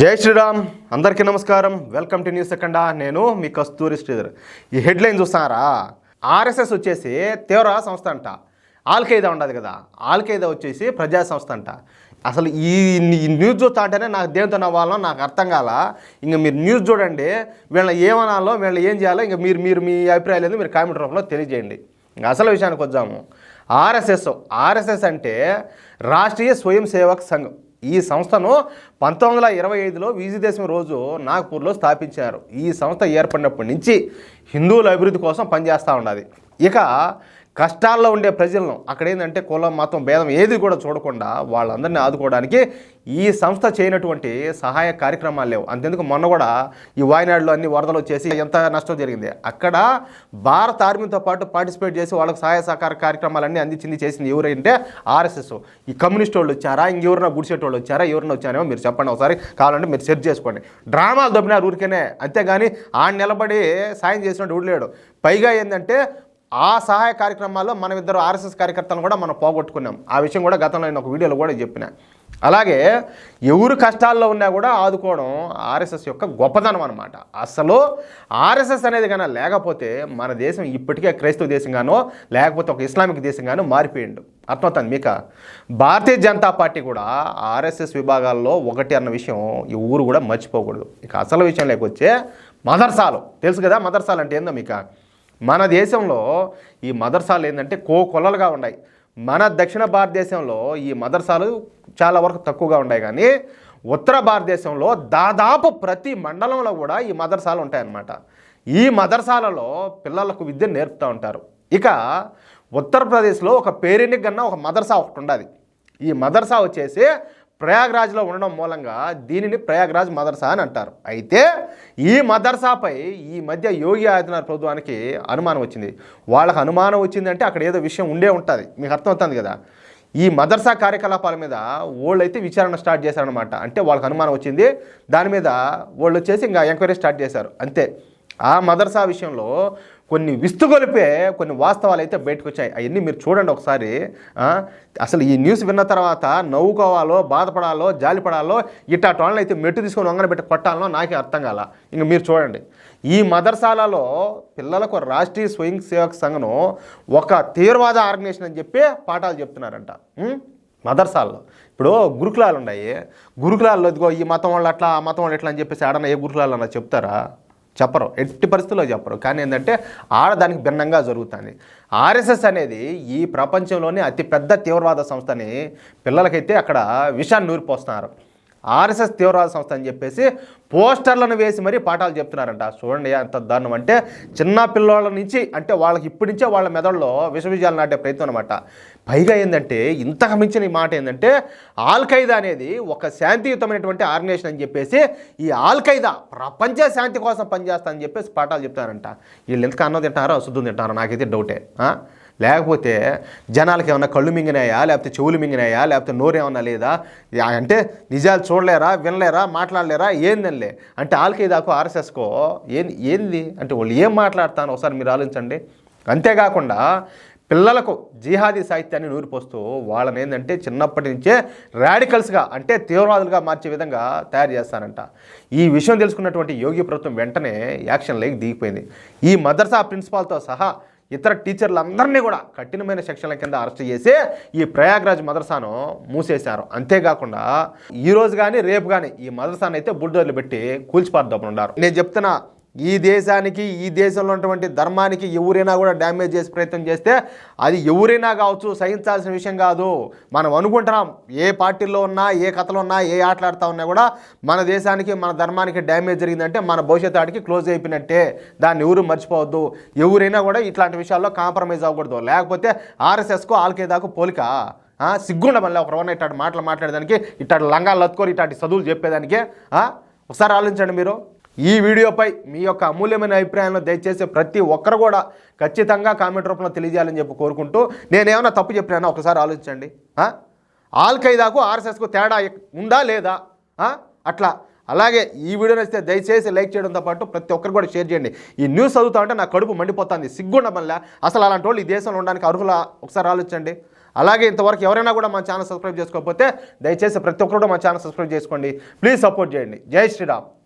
జై శ్రీరామ్, అందరికీ నమస్కారం. వెల్కమ్ టు న్యూస్ సెకండా. నేను మీ కస్తూరి శ్రీధర్. ఈ హెడ్లైన్ చూస్తున్నారా? ఆర్ఎస్ఎస్ వచ్చేసి తీవ్ర సంస్థ అంట. ఆల్-ఖైదా ఉండదు కదా, ఆల్-ఖైదా వచ్చేసి ప్రజా సంస్థ అంట. అసలు ఈ న్యూస్ చూస్తా అంటేనే నాకు దేంతో నవ్వాలో నాకు అర్థం కాల. ఇంక మీరు న్యూస్ చూడండి, వీళ్ళని ఏమనాలో, వీళ్ళని ఏం చేయాలో ఇంకా మీరు మీ అభిప్రాయాలు మీరు కామెంట్ రూపంలో తెలియజేయండి. ఇంకా అసలు విషయానికి వద్దాము. ఆర్ఎస్ఎస్ అంటే రాష్ట్రీయ స్వయం సేవక్ సంఘ్. ఈ సంస్థను 1925లో విజయదశమి రోజు నాగ్పూర్లో స్థాపించారు. ఈ సంస్థ ఏర్పడినప్పటి నుంచి హిందువుల అభివృద్ధి కోసం పనిచేస్తూ ఉన్నది. ఇక కష్టాల్లో ఉండే ప్రజలను అక్కడ ఏంటంటే కులం మతం భేదం ఏది కూడా చూడకుండా వాళ్ళందరినీ ఆదుకోవడానికి ఈ సంస్థ చేయనటువంటి సహాయ కార్యక్రమాలు లేవు. అంతెందుకు మొన్న కూడా ఈ వాయనాడులో అన్ని వరదలు వచ్చేసి ఎంత నష్టం జరిగింది. అక్కడ భారత ఆర్మీతో పాటు పార్టిసిపేట్ చేసి వాళ్ళకి సహాయ సహకార కార్యక్రమాలన్నీ అందించింది చేసింది ఎవరంటే ఆర్ఎస్ఎస్. ఈ కమ్యూనిస్ట్ వాళ్ళు వచ్చారా, ఇంకెవరన్నా గుడిసేటోళ్ళు వచ్చారా, ఎవరన్నా వచ్చారేమో మీరు చెప్పండి ఒకసారి. కావాలంటే మీరు సెర్చ్ చేసుకోండి. డ్రామాలు దొబ్బినారు ఊరికేనే, అంతేగాని ఆ నిలబడి సాయం చేసినట్టు ఊడలేడు. పైగా ఏంటంటే ఆ సహాయ కార్యక్రమాల్లో మనం ఇద్దరు ఆర్ఎస్ఎస్ కార్యకర్తలను కూడా మనం పోగొట్టుకున్నాం. ఆ విషయం కూడా గతంలో నేను ఒక వీడియోలో కూడా చెప్పిన. అలాగే ఎవరు కష్టాల్లో ఉన్నా కూడా ఆదుకోవడం ఆర్ఎస్ఎస్ యొక్క గొప్పదనం అనమాట. అసలు ఆర్ఎస్ఎస్ అనేది కన్నా లేకపోతే మన దేశం ఇప్పటికే క్రైస్తవ దేశంగానో లేకపోతే ఒక ఇస్లామిక్ దేశంగానో మారిపోయిండు. అర్థమవుతుంది మీకు? భారతీయ జనతా పార్టీ కూడా ఆర్ఎస్ఎస్ విభాగాల్లో ఒకటి అన్న విషయం ఈ ఊరు కూడా మర్చిపోకూడదు. ఇక అసలు విషయం లేకొచ్చే మదర్సాలు తెలుసు కదా. మదర్సాలు అంటే ఏందో మీకు? మన దేశంలో ఈ మదర్సాలు ఏంటంటే కొలలుగా ఉన్నాయి. మన దక్షిణ భారతదేశంలో ఈ మదర్సాలు చాలా వరకు తక్కువగా ఉన్నాయి, కానీ ఉత్తర భారతదేశంలో దాదాపు ప్రతి మండలంలో కూడా ఈ మదర్సాలు ఉంటాయన్నమాట. ఈ మదర్సాలలో పిల్లలకు విద్య నేర్పుతూ ఉంటారు. ఇక ఉత్తరప్రదేశ్లో ఒక పేరెంట్కి కన్నా ఒక మదర్సా ఒకటి ఉండదు. ఈ మదర్సా వచ్చేసి ప్రయాగ్రాజ్లో ఉండడం మూలంగా దీనిని ప్రయాగ్రాజ్ మదర్సా అని అంటారు. అయితే ఈ మదర్సాపై ఈ మధ్య యోగి ఆదిత్యనాథ్ ప్రభుత్వానికి అనుమానం వచ్చింది. వాళ్ళకి అనుమానం వచ్చిందంటే అక్కడ ఏదో విషయం ఉండే ఉంటుంది, మీకు అర్థమవుతుంది కదా. ఈ మదర్సా కార్యకలాపాల మీద వాళ్ళైతే విచారణ స్టార్ట్ చేశారనమాట. అంటే వాళ్ళకి అనుమానం వచ్చింది, దాని మీద వాళ్ళు వచ్చేసి ఇంకా ఎంక్వైరీ స్టార్ట్ చేశారు అంతే. ఆ మదర్సా విషయంలో కొన్ని విస్తుగొలిపే కొన్ని వాస్తవాలు అయితే బయటకు వచ్చాయి. అవన్నీ మీరు చూడండి ఒకసారి. అసలు ఈ న్యూస్ విన్న తర్వాత నవ్వుకోవాలో, బాధపడాలో, జాలిపడాలో, ఇట్లాంటి వాళ్ళని అయితే మెట్టు తీసుకొని వంగన పెట్టి కొట్టాలనో నాకే అర్థం కాల. ఇంక మీరు చూడండి, ఈ మదర్సాలలో పిల్లలకు రాష్ట్రీయ స్వయం సేవక్ సంఘను ఒక తీవ్రవాద ఆర్గనైజేషన్ అని చెప్పి పాఠాలు చెప్తున్నారంట మదర్సాల్లో. ఇప్పుడు గురుకులాలు ఉన్నాయి, గురుకులాల్లో ఇదిగో ఈ మతం వాళ్ళు అట్లా, ఆ మతం వాళ్ళు ఎట్లా అని చెప్పేసి ఆడన ఏ గురుకులాలు అన్నా చెప్తారా? చెప్పరు, ఎట్టి పరిస్థితుల్లో చెప్పరు. కానీ ఏంటంటే ఆడదానికి భిన్నంగా జరుగుతుంది. ఆర్ఎస్ఎస్ అనేది ఈ ప్రపంచంలోనే అతిపెద్ద తీవ్రవాద సంస్థని పిల్లలకైతే అక్కడ విషయాన్ని నూరిపోస్తున్నారు. ఆర్ఎస్ఎస్ తీవ్రవాద సంస్థ అని చెప్పేసి పోస్టర్లను వేసి మరీ పాఠాలు చెప్తున్నారంట. చూడండి ఎంత దారుణం అంటే, చిన్న పిల్లల నుంచి అంటే వాళ్ళకి ఇప్పటి నుంచే వాళ్ళ మెదడులో విషబీజాలు నాటే ప్రయత్నం అనమాట. పైగా ఏంటంటే ఇంతకు మించిన ఈ మాట ఏంటంటే, ఆల్-ఖైదా అనేది ఒక శాంతియుతమైనటువంటి ఆర్గనైజేషన్ అని చెప్పేసి ఈ ఆల్-ఖైదా ప్రపంచ శాంతి కోసం పనిచేస్తా అని చెప్పేసి పాఠాలు చెప్తారంట. వీళ్ళు ఎంత అన్నం తింటారో శుద్ధం తింటారో నాకైతే డౌటే. లేకపోతే జనాలకి ఏమన్నా కళ్ళు మింగినాయా, లేకపోతే చెవులు మింగినాయా, లేకపోతే నోరు ఏమన్నా లేదా, అంటే నిజాలు చూడలేరా, వినలేరా, మాట్లాడలేరా, ఏందనిలే అంటే ఆల్-ఖైదాకు ఆర్ఎస్ఎస్కో ఏంది అంటే వాళ్ళు ఏం మాట్లాడతాను ఒకసారి మీరు ఆలోచించండి. అంతేకాకుండా పిల్లలకు జిహాదీ సాహిత్యాన్ని నూరిపోస్తూ వాళ్ళని ఏంటంటే చిన్నప్పటి నుంచే రాడికల్స్గా అంటే తీవ్రవాదులుగా మార్చే విధంగా తయారు చేస్తారంట. ఈ విషయం తెలుసుకున్నటువంటి యోగి ప్రభుత్వం వెంటనే యాక్షన్లోకి దిగిపోయింది. ఈ మదర్సా ప్రిన్సిపాల్తో సహా ఇతర టీచర్లందరినీ కూడా కఠినమైన సెక్షన్ల కింద అరెస్ట్ చేసి ఈ ప్రయాగ్రాజ్ మదర్సాను మూసేశారు. అంతేకాకుండా ఈరోజు కానీ రేపు కానీ ఈ మదర్సాను అయితే బుల్డోర్లు పెట్టి కూల్చిపారుదోపనున్నారు. నేను చెప్తున్నా, ఈ దేశానికి, ఈ దేశంలో ఉన్నటువంటి ధర్మానికి ఎవరైనా కూడా డ్యామేజ్ చేసే ప్రయత్నం చేస్తే అది ఎవరైనా కావచ్చు, సహించాల్సిన విషయం కాదు. మనం అనుకుంటున్నాం ఏ పార్టీల్లో ఉన్నా, ఏ కథలు ఉన్నా, ఏ ఆటలాడుతూ ఉన్నా కూడా మన దేశానికి, మన ధర్మానికి డ్యామేజ్ జరిగిందంటే మన భవిష్యత్తు ఆడికి క్లోజ్ అయిపోయినట్టే. దాన్ని ఎవరు మర్చిపోవద్దు. ఎవరైనా కూడా ఇట్లాంటి విషయాల్లో కాంప్రమైజ్ అవ్వకూడదు. లేకపోతే ఆర్ఎస్ఎస్కు ఆల్-ఖైదాకు పోలిక సిగ్గుండ మళ్ళీ ఒకరవన్న ఇట్లాంటి మాటలు మాట్లాడేదానికి, ఇట్లాంటి లంగాలు లత్తుకొని ఇట్లాంటి చదువులు చెప్పేదానికి. ఒకసారి ఆలోచించండి మీరు. ఈ వీడియోపై మీ యొక్క అమూల్యమైన అభిప్రాయాలను దయచేసి ప్రతి ఒక్కరు కూడా ఖచ్చితంగా కామెంట్ రూపంలో తెలియజేయాలని చెప్పి కోరుకుంటూ, నేనేమన్నా తప్పు చెప్పినానో ఒకసారి ఆలోచించండి. ఆల్-ఖైదాకు ఆర్ఎస్ఎస్కు తేడా ఉందా లేదా అట్లా. అలాగే ఈ వీడియో నచ్చితే దయచేసి లైక్ చేయడంతో పాటు ప్రతి ఒక్కరు కూడా షేర్ చేయండి. ఈ న్యూస్ చదువుతా ఉంటే నా కడుపు మండిపోతుంది, సిగ్గుండ మళ్ళీ. అసలు అలాంటి వాళ్ళు ఈ దేశంలో ఉండడానికి అర్హులా ఒకసారి ఆలోచించండి. అలాగే ఇంతవరకు ఎవరైనా కూడా మా ఛానల్ సబ్స్క్రైబ్ చేసుకోకపోతే దయచేసి ప్రతి ఒక్కరు కూడా మా ఛానల్ సబ్స్క్రైబ్ చేసుకోండి. ప్లీజ్ సపోర్ట్ చేయండి. జై శ్రీరామ్.